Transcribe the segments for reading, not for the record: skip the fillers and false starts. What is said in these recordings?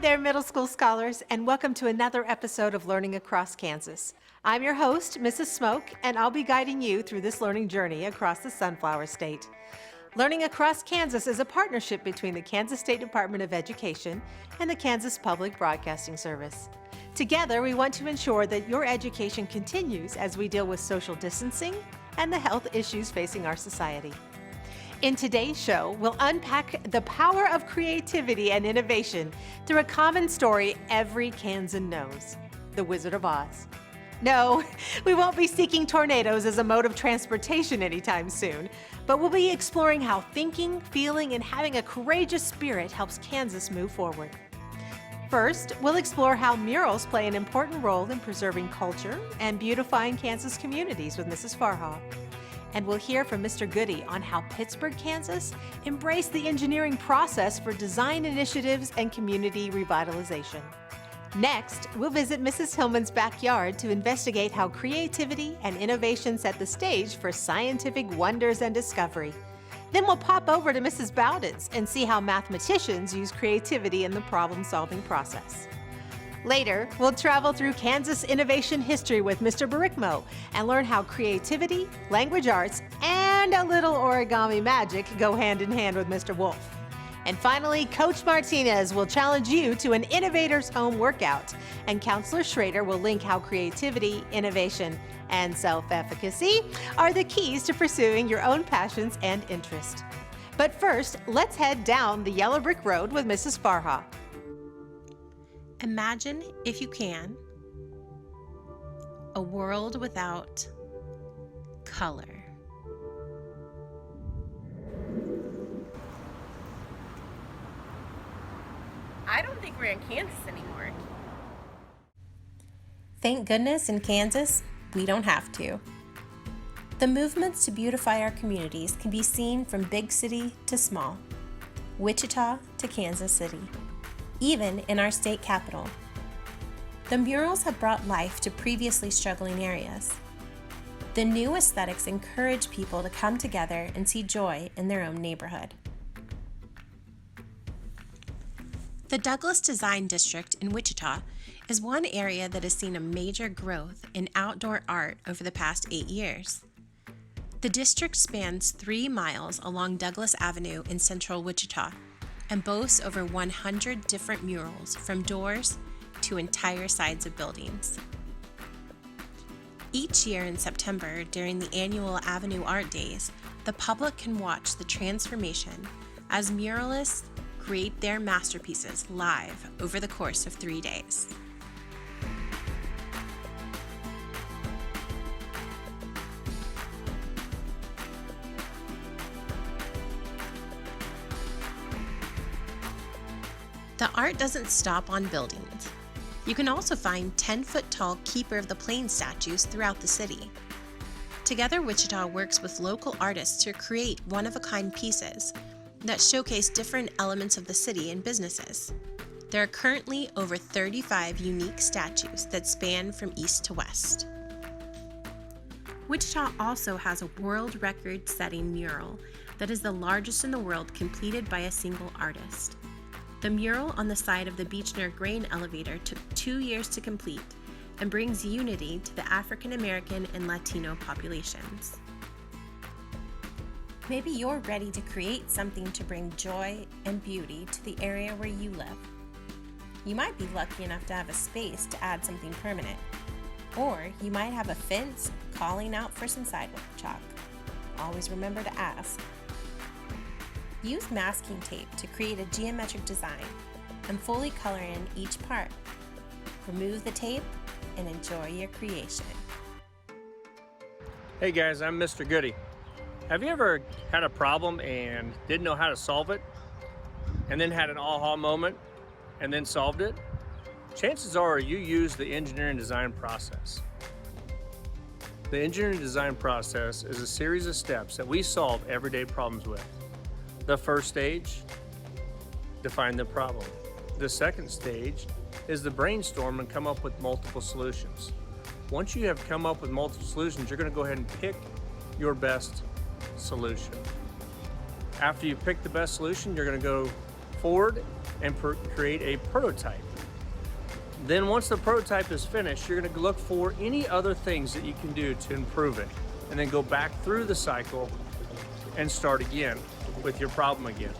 there, middle school scholars, and welcome to another episode of Learning Across Kansas. I'm your host, Mrs. Smoke, and I'll be guiding you through this learning journey across the Sunflower State. Learning Across Kansas is a partnership between the Kansas State Department of Education and the Kansas Public Broadcasting Service. Together, we want to ensure that your education continues as we deal with social distancing and the health issues facing our society. In today's show, we'll unpack the power of creativity and innovation through a common story every Kansan knows, The Wizard of Oz. No, we won't be seeking tornadoes as a mode of transportation anytime soon, but we'll be exploring how thinking, feeling, and having a courageous spirit helps Kansas move forward. First, we'll explore how murals play an important role in preserving culture and beautifying Kansas communities with Mrs. Farha. And we'll hear from Mr. Gudde on how Pittsburgh, Kansas embraced the engineering process for design initiatives and community revitalization. Next, we'll visit Mrs. Hillman's backyard to investigate how creativity and innovation set the stage for scientific wonders and discovery. Then we'll pop over to Mrs. Bowden's and see how mathematicians use creativity in the problem-solving process. Later, we'll travel through Kansas innovation history with Mr. Barikmo and learn how creativity, language arts, and a little origami magic go hand in hand with Mr. Wolf. And finally, Coach Martinez will challenge you to an innovator's home workout, and Counselor Schrader will link how creativity, innovation, and self-efficacy are the keys to pursuing your own passions and interests. But first, let's head down the yellow brick road with Mrs. Farha. Imagine, if you can, a world without color. I don't think we're in Kansas anymore. Thank goodness in Kansas, we don't have to. The movements to beautify our communities can be seen from big city to small, Wichita to Kansas City, even in our state capital. The murals have brought life to previously struggling areas. The new aesthetics encourage people to come together and see joy in their own neighborhood. The Douglas Design District in Wichita is one area that has seen a major growth in outdoor art over the past 8 years. The district spans 3 miles along Douglas Avenue in central Wichita and boasts over 100 different murals from doors to entire sides of buildings. Each year in September, during the annual Avenue Art Days, the public can watch the transformation as muralists create their masterpieces live over the course of 3 days. The art doesn't stop on buildings. You can also find 10-foot-tall Keeper of the Plains statues throughout the city. Together, Wichita works with local artists to create one-of-a-kind pieces that showcase different elements of the city and businesses. There are currently over 35 unique statues that span from east to west. Wichita also has a world record-setting mural that is the largest in the world completed by a single artist. The mural on the side of the Beechner grain elevator took 2 years to complete and brings unity to the African American and Latino populations. Maybe you're ready to create something to bring joy and beauty to the area where you live. You might be lucky enough to have a space to add something permanent, or you might have a fence calling out for some sidewalk chalk. Always remember to ask. Use masking tape to create a geometric design and fully color in each part. Remove the tape and enjoy your creation. Hey guys, I'm Mr. Gudde. Have you ever had a problem and didn't know how to solve it, and then had an aha moment and then solved it? Chances are you use the engineering design process. The engineering design process is a series of steps that we solve everyday problems with. The first stage, define the problem. The second stage is the brainstorm and come up with multiple solutions. Once you have come up with multiple solutions, you're going to go ahead and pick your best solution. After you pick the best solution, you're going to go forward and create a prototype. Then once the prototype is finished, you're going to look for any other things that you can do to improve it, and then go back through the cycle and start again with your problem again.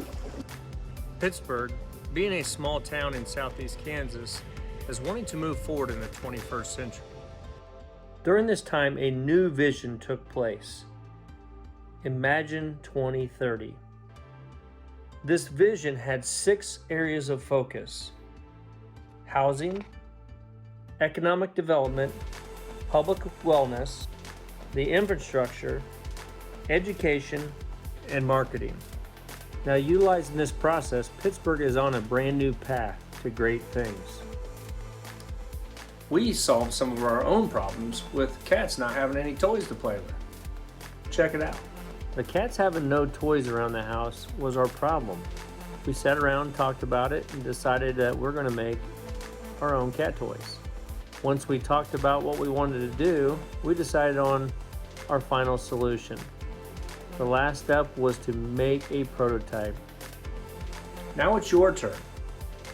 Pittsburgh, being a small town in southeast Kansas, is wanting to move forward in the 21st century. During this time, a new vision took place. Imagine 2030. This vision had 6 areas of focus: housing, economic development, public wellness, the infrastructure, education, and marketing. Now, utilizing this process, Pittsburgh is on a brand new path to great things. We solved some of our own problems with cats not having any toys to play with. Check it out. The cats having no toys around the house was our problem. We sat around, talked about it, and decided that we're going to make our own cat toys. Once we talked about what we wanted to do, we decided on our final solution. The last step was to make a prototype. Now it's your turn.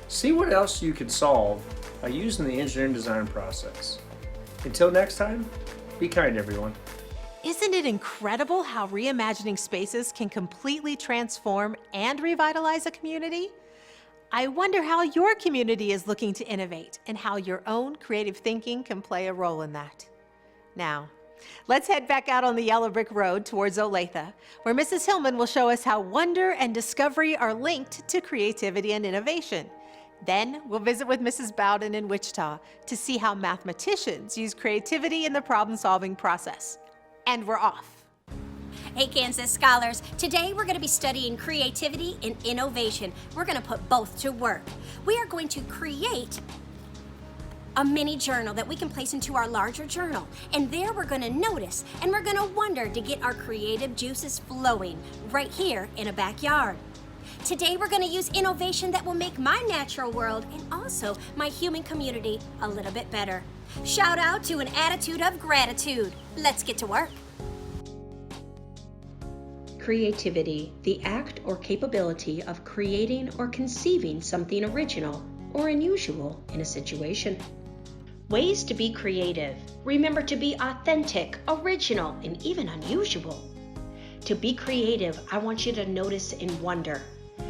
See what else you can solve by using the engineering design process. Until next time, be kind, everyone. Isn't it incredible how reimagining spaces can completely transform and revitalize a community? I wonder how your community is looking to innovate and how your own creative thinking can play a role in that. Now, let's head back out on the yellow brick road towards Olathe, where Mrs. Hillman will show us how wonder and discovery are linked to creativity and innovation. Then we'll visit with Mrs. Bowden in Wichita to see how mathematicians use creativity in the problem-solving process. And we're off. Hey, Kansas scholars, today we're going to be studying creativity and innovation. We're going to put both to work. We are going to create a mini journal that we can place into our larger journal. And there we're going to notice and we're going to wonder to get our creative juices flowing right here in a backyard. Today we're going to use innovation that will make my natural world and also my human community a little bit better. Shout out to an attitude of gratitude. Let's get to work. Creativity, the act or capability of creating or conceiving something original or unusual in a situation. Ways to be creative. Remember to be authentic, original, and even unusual. To be creative, I want you to notice and wonder.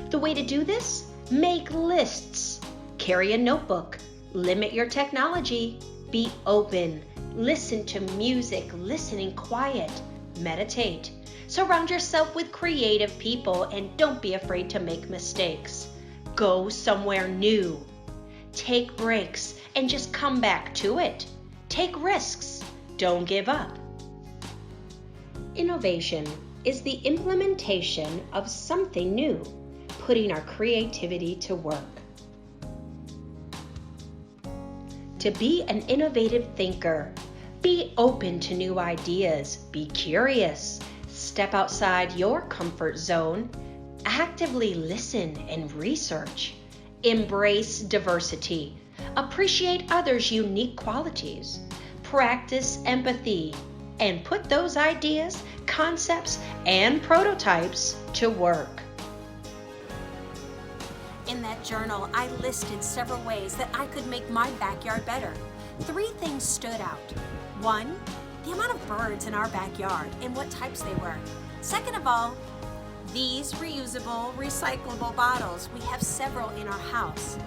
The way to do this? Make lists. Carry a notebook. Limit your technology. Be open. Listen to music. Listen in quiet. Meditate. Surround yourself with creative people and don't be afraid to make mistakes. Go somewhere new. Take breaks and just come back to it. Take risks. Don't give up. Innovation is the implementation of something new, putting our creativity to work. To be an innovative thinker, be open to new ideas, be curious, step outside your comfort zone, actively listen and research, embrace diversity, appreciate others' unique qualities, practice empathy, and put those ideas, concepts, and prototypes to work. In that journal, I listed several ways that I could make my backyard better. 3 things stood out. 1, the amount of birds in our backyard and what types they were. Second of all, these reusable, recyclable bottles. We have several in our house.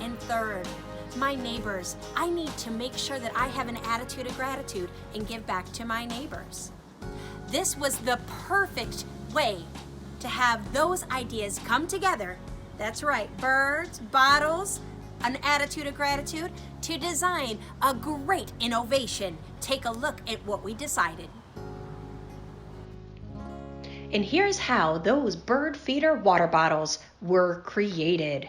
And third, my neighbors. I need to make sure that I have an attitude of gratitude and give back to my neighbors. This was the perfect way to have those ideas come together. That's right, birds, bottles, an attitude of gratitude to design a great innovation. Take a look at what we decided. And here's how those bird feeder water bottles were created.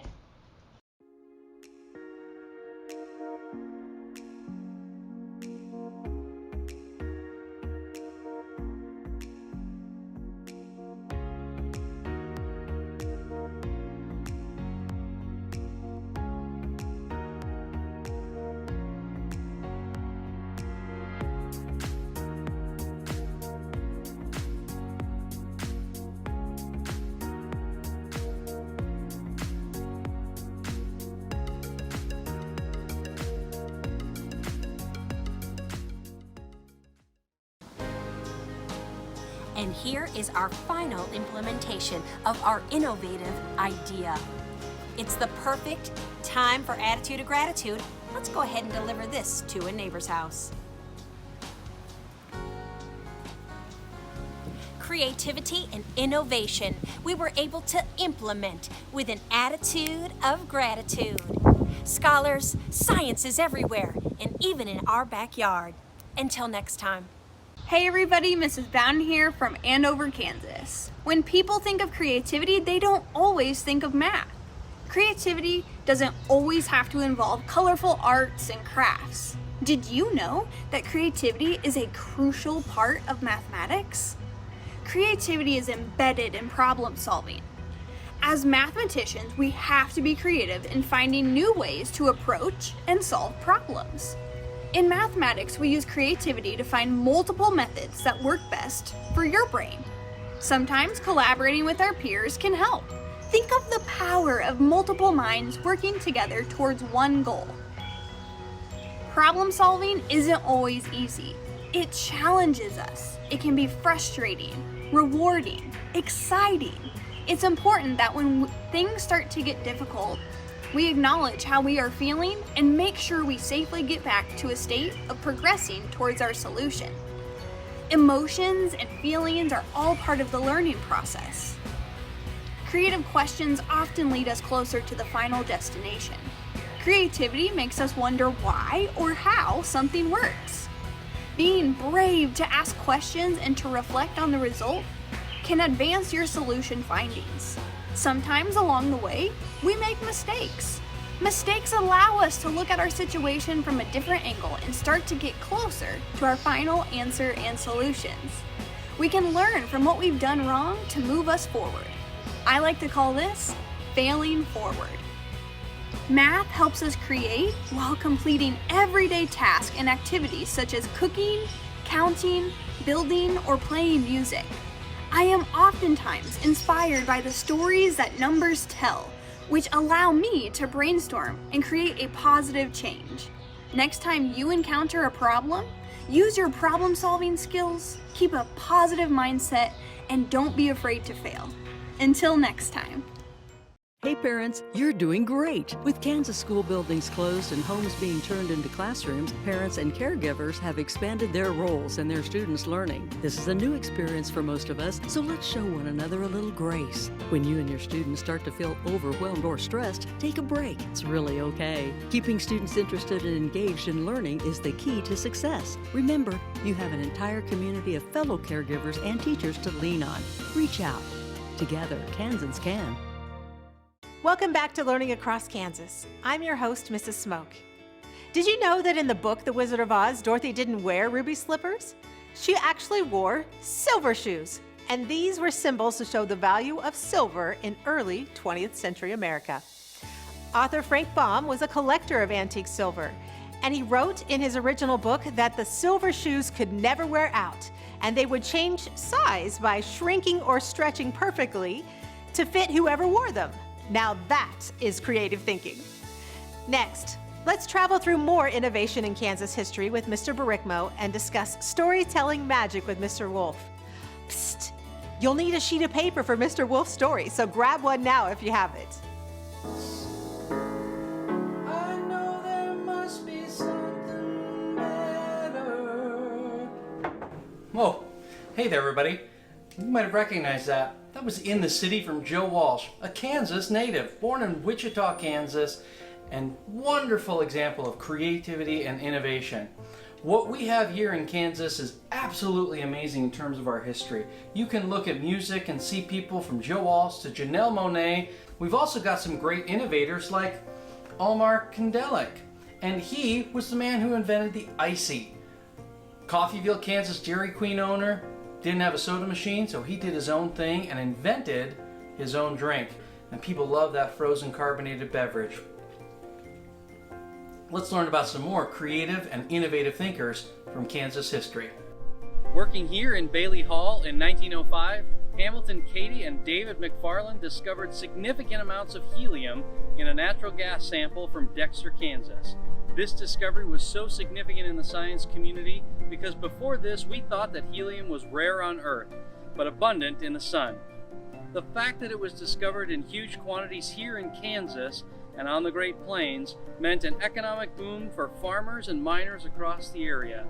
And here is our final implementation of our innovative idea. It's the perfect time for attitude of gratitude. Let's go ahead and deliver this to a neighbor's house. Creativity and innovation we were able to implement with an attitude of gratitude. Scholars, science is everywhere, and even in our backyard. Until next time. Hey everybody, Mrs. Bowden here from Andover, Kansas. When people think of creativity, they don't always think of math. Creativity doesn't always have to involve colorful arts and crafts. Did you know that creativity is a crucial part of mathematics? Creativity is embedded in problem solving. As mathematicians, we have to be creative in finding new ways to approach and solve problems. In mathematics, we use creativity to find multiple methods that work best for your brain. Sometimes collaborating with our peers can help. Think of the power of multiple minds working together towards one goal. Problem solving isn't always easy. It challenges us. It can be frustrating, rewarding, exciting. It's important that when things start to get difficult, we acknowledge how we are feeling and make sure we safely get back to a state of progressing towards our solution. Emotions and feelings are all part of the learning process. Creative questions often lead us closer to the final destination. Creativity makes us wonder why or how something works. Being brave to ask questions and to reflect on the result can advance your solution findings. Sometimes along the way, we make mistakes. Mistakes allow us to look at our situation from a different angle and start to get closer to our final answer and solutions. We can learn from what we've done wrong to move us forward. I like to call this failing forward. Math helps us create while completing everyday tasks and activities such as cooking, counting, building, or playing music. I am oftentimes inspired by the stories that numbers tell, which allow me to brainstorm and create a positive change. Next time you encounter a problem, use your problem-solving skills, keep a positive mindset, and don't be afraid to fail. Until next time. Hey parents, you're doing great! With Kansas school buildings closed and homes being turned into classrooms, parents and caregivers have expanded their roles in their students' learning. This is a new experience for most of us, so let's show one another a little grace. When you and your students start to feel overwhelmed or stressed, take a break. It's really okay. Keeping students interested and engaged in learning is the key to success. Remember, you have an entire community of fellow caregivers and teachers to lean on. Reach out. Together, Kansans can. Welcome back to Learning Across Kansas. I'm your host, Mrs. Smoke. Did you know that in the book, The Wizard of Oz, Dorothy didn't wear ruby slippers? She actually wore silver shoes, and these were symbols to show the value of silver in early 20th century America. Author Frank Baum was a collector of antique silver, and he wrote in his original book that the silver shoes could never wear out, and they would change size by shrinking or stretching perfectly to fit whoever wore them. Now that is creative thinking. Next, let's travel through more innovation in Kansas history with Mr. Barikmo and discuss storytelling magic with Mr. Wolf. Psst, you'll need a sheet of paper for Mr. Wolf's story, so grab one now if you have it. I know there must be something better. Whoa, hey there everybody. You might have recognized that. That was In the City from Joe Walsh, a Kansas native, born in Wichita, Kansas, and wonderful example of creativity and innovation. What we have here in Kansas is absolutely amazing in terms of our history. You can look at music and see people from Joe Walsh to Janelle Monáe. We've also got some great innovators like Omar Kandelic, and he was the man who invented the icy. Coffeyville, Kansas Dairy Queen owner, didn't have a soda machine, so he did his own thing and invented his own drink. And people love that frozen carbonated beverage. Let's learn about some more creative and innovative thinkers from Kansas history. Working here in Bailey Hall in 1905, Hamilton Cady and David McFarland discovered significant amounts of helium in a natural gas sample from Dexter, Kansas. This discovery was so significant in the science community because before this we thought that helium was rare on Earth. but abundant in the sun. The fact that it was discovered in huge quantities here in Kansas and on the Great Plains meant an economic boom for farmers and miners across the area.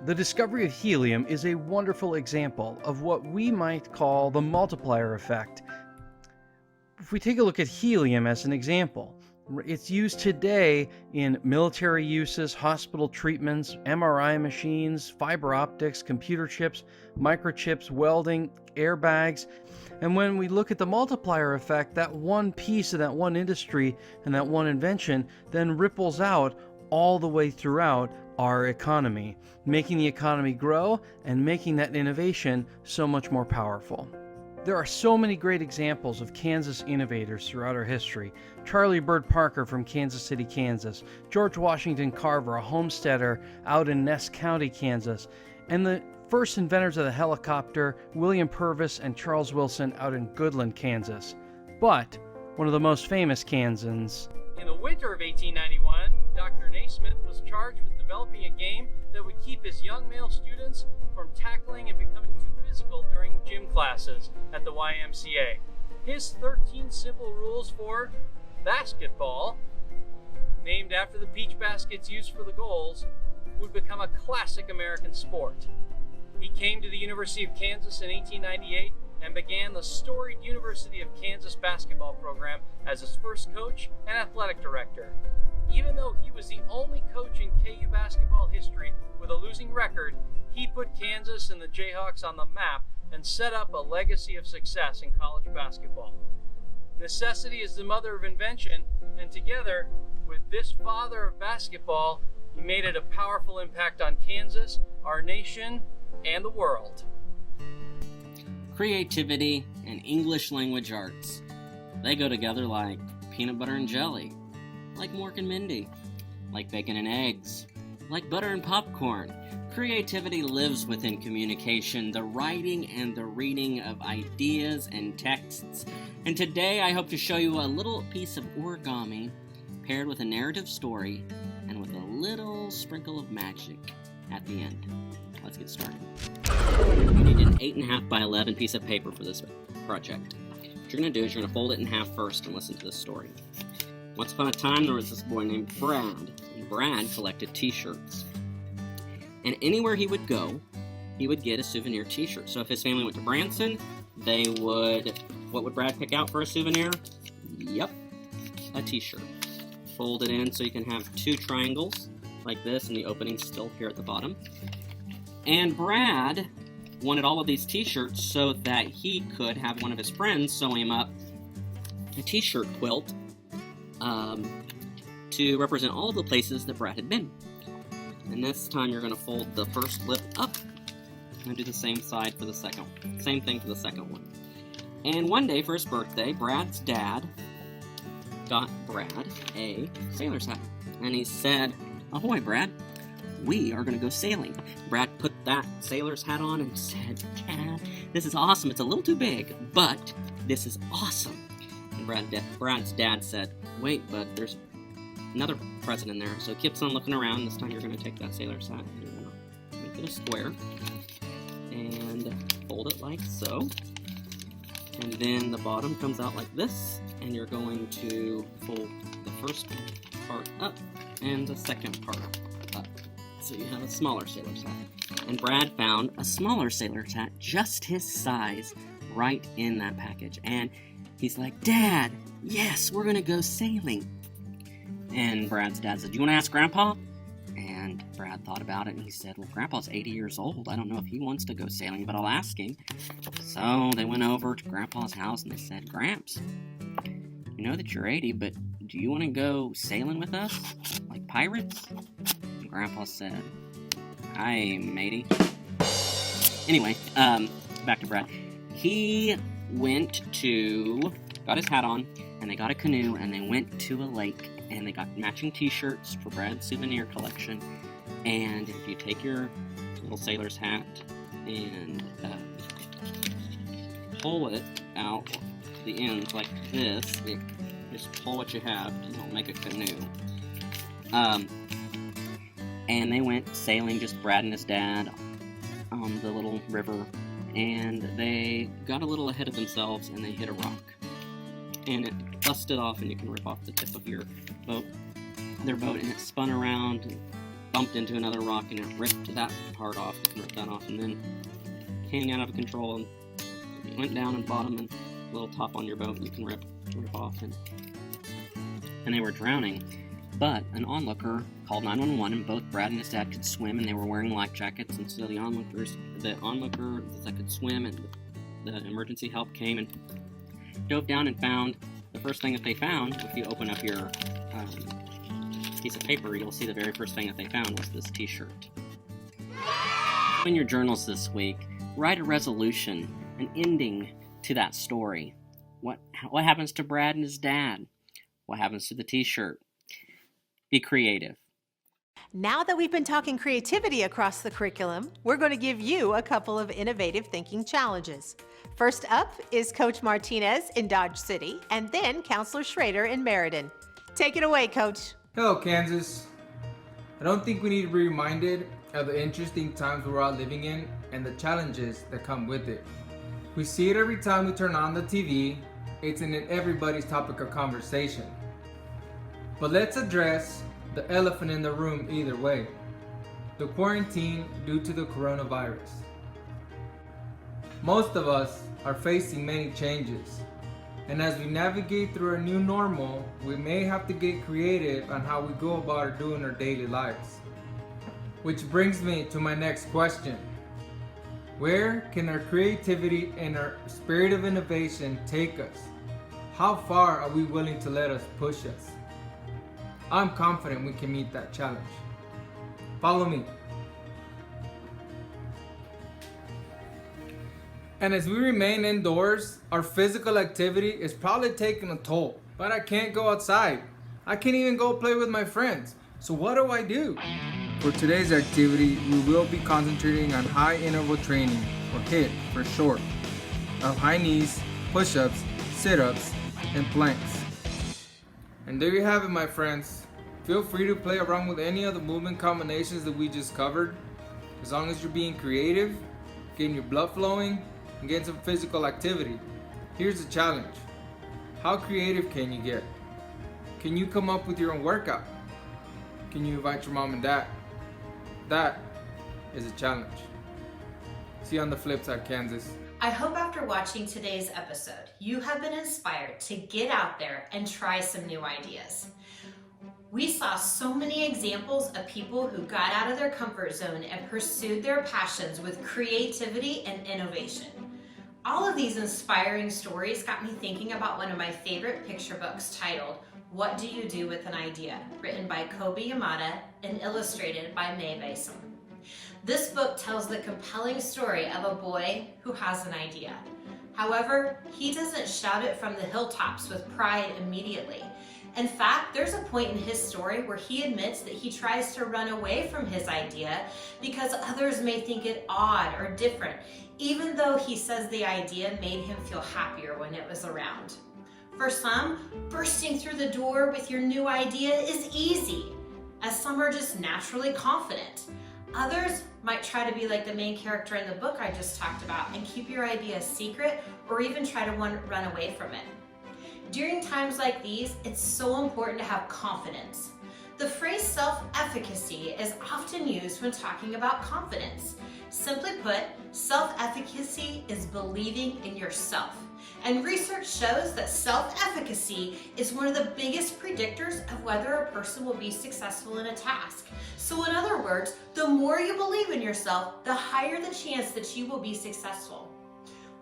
The discovery of helium is a wonderful example of what we might call the multiplier effect. If we take a look at helium as an example, it's used today in military uses, hospital treatments, MRI machines, fiber optics, computer chips, microchips, welding, airbags. And when we look at the multiplier effect, that one piece of that one industry and that one invention then ripples out all the way throughout our economy, making the economy grow and making that innovation so much more powerful. There are so many great examples of Kansas innovators throughout our history. Charlie Bird Parker from Kansas City, Kansas, George Washington Carver, a homesteader out in Ness County, Kansas, and the first inventors of the helicopter, William Purvis and Charles Wilson out in Goodland, Kansas. But one of the most famous Kansans. In the winter of 1891, Dr. Naismith was charged with developing a game that would keep his young male students from tackling and becoming too physical during gym classes at the YMCA. His 13 simple rules for basketball, named after the peach baskets used for the goals, would become a classic American sport. He came to the University of Kansas in 1898 and began the storied University of Kansas basketball program as his first coach and athletic director. Even though he was the only coach in KU basketball history with a losing record, he put Kansas and the Jayhawks on the map and set up a legacy of success in college basketball. Necessity is the mother of invention, and together with this father of basketball, he made it a powerful impact on Kansas, our nation, and the world. Creativity and English language arts. They go together like peanut butter and jelly, like Mork and Mindy, like bacon and eggs, like butter and popcorn. Creativity lives within communication, the writing and the reading of ideas and texts. And today I hope to show you a little piece of origami paired with a narrative story and with a little sprinkle of magic at the end. Let's get started. You need an 8.5 by 11 piece of paper for this project. What you're going to do is you're going to fold it in half first and listen to this story. Once upon a time, there was this boy named Brad, and Brad collected t-shirts. And anywhere he would go, he would get a souvenir t-shirt. So if his family went to Branson, what would Brad pick out for a souvenir? Yep, a t-shirt. Fold it in so you can have two triangles like this, and the opening's still here at the bottom. And Brad wanted all of these t-shirts so that he could have one of his friends sew him up a t-shirt quilt to represent all of the places that Brad had been. And this time you're going to fold the first lip up and do the same side for the second one. Same thing for the second one. And one day for his birthday, Brad's dad got Brad a sailor's hat. And he said, "Ahoy, Brad. We are going to go sailing." Brad put that sailor's hat on and said, "Dad, this is awesome. It's a little too big, but this is awesome." And Brad's dad said, "Wait, bud, there's another present in there." So he keeps on looking around. This time you're going to take that sailor's hat and you're going to make it a square and fold it like so. And then the bottom comes out like this, and you're going to fold the first part up and the second part up. So you have a smaller sailor's hat. And Brad found a smaller sailor's hat, just his size, right in that package. And he's like, "Dad, yes, we're gonna go sailing." And Brad's dad said, "Do you want to ask Grandpa?" And Brad thought about it and he said, "Well, Grandpa's 80 years old. I don't know if he wants to go sailing, but I'll ask him." So they went over to Grandpa's house and they said, "Gramps, you know that you're 80, but do you want to go sailing with us? Like pirates?" And Grandpa said, "Hi, matey." Anyway, back to Brad. He got his hat on, and they got a canoe, and they went to a lake, and they got matching t-shirts for Brad's souvenir collection. And if you take your little sailor's hat and pull it out to the ends like this, just pull what you have, don't make a canoe. And they went sailing, just Brad and his dad, on the little river, and they got a little ahead of themselves and they hit a rock. And it busted off, and you can rip off the tip of their boat, and it spun around and bumped into another rock, and it ripped that part off. You can rip that off, and then came out of control and it went down and bottom, and a little top on your boat you can rip off, and they were drowning. But an onlooker called 911, and both Brad and his dad could swim, and they were wearing life jackets, and so the onlooker that could swim, and the emergency help came and dove down and found the first thing that they found. If you open up your piece of paper, you'll see the very first thing that they found was this t-shirt. In your journals this week, write a resolution, an ending to that story. What happens to Brad and his dad? What happens to the t-shirt? Be creative. Now that we've been talking creativity across the curriculum, we're going to give you a couple of innovative thinking challenges. First up is Coach Martinez in Dodge City, and then Counselor Schrader in Meriden. Take it away, Coach. Hello, Kansas. I don't think we need to be reminded of the interesting times we're all living in and the challenges that come with it. We see it every time we turn on the TV. It's in everybody's topic of conversation. But let's address the elephant in the room either way: the quarantine due to the coronavirus. Most of us are facing many changes, and as we navigate through our new normal, we may have to get creative on how we go about doing our daily lives. Which brings me to my next question: where can our creativity and our spirit of innovation take us? How far are we willing to let us push us? I'm confident we can meet that challenge. Follow me. And as we remain indoors, our physical activity is probably taking a toll. But I can't go outside. I can't even go play with my friends. So what do? For today's activity, we will be concentrating on high interval training, or HIIT for short, of high knees, push-ups, sit-ups, and planks. And there you have it, my friends. Feel free to play around with any of the movement combinations that we just covered, as long as you're being creative, getting your blood flowing, and getting some physical activity. Here's the challenge: how creative can you get? Can you come up with your own workout? Can you invite your mom and dad? That is a challenge. See you on the flip side, Kansas. I hope after watching today's episode, you have been inspired to get out there and try some new ideas. We saw so many examples of people who got out of their comfort zone and pursued their passions with creativity and innovation. All of these inspiring stories got me thinking about one of my favorite picture books titled What Do You Do With an Idea?, written by Kobe Yamada and illustrated by Mae Basom. This book tells the compelling story of a boy who has an idea. However, he doesn't shout it from the hilltops with pride immediately. In fact, there's a point in his story where he admits that he tries to run away from his idea because others may think it odd or different, even though he says the idea made him feel happier when it was around. For some, bursting through the door with your new idea is easy, as some are just naturally confident. Others might try to be like the main character in the book I just talked about and keep your idea a secret, or even try to run away from it. During times like these, it's so important to have confidence. The phrase self-efficacy is often used when talking about confidence. Simply put, self-efficacy is believing in yourself. And research shows that self-efficacy is one of the biggest predictors of whether a person will be successful in a task. So in other words, the more you believe in yourself, the higher the chance that you will be successful.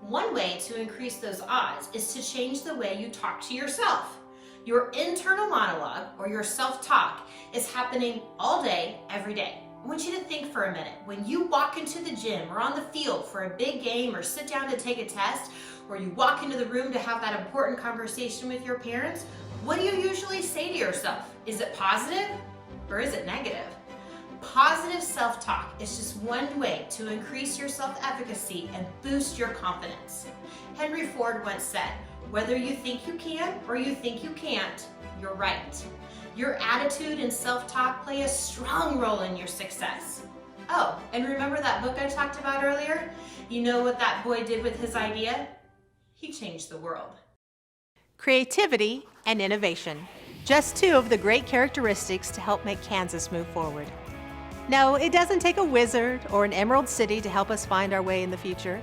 One way to increase those odds is to change the way you talk to yourself. Your internal monologue, or your self-talk, is happening all day, every day. I want you to think for a minute. When you walk into the gym or on the field for a big game, or sit down to take a test, or you walk into the room to have that important conversation with your parents, what do you usually say to yourself? Is it positive or is it negative? Positive self-talk is just one way to increase your self-efficacy and boost your confidence. Henry Ford once said, "Whether you think you can or you think you can't, you're right." Your attitude and self-talk play a strong role in your success. Oh, and remember that book I talked about earlier? You know what that boy did with his idea? He changed the world. Creativity and innovation. Just two of the great characteristics to help make Kansas move forward. No, it doesn't take a wizard or an emerald city to help us find our way in the future.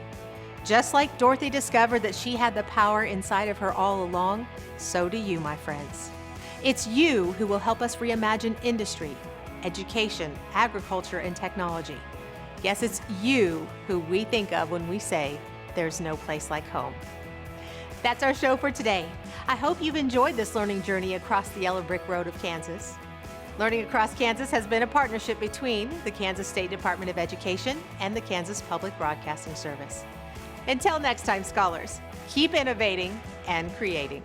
Just like Dorothy discovered that she had the power inside of her all along, so do you, my friends. It's you who will help us reimagine industry, education, agriculture, and technology. Yes, it's you who we think of when we say, there's no place like home. That's our show for today. I hope you've enjoyed this learning journey across the yellow brick road of Kansas. Learning Across Kansas has been a partnership between the Kansas State Department of Education and the Kansas Public Broadcasting Service. Until next time, scholars, keep innovating and creating.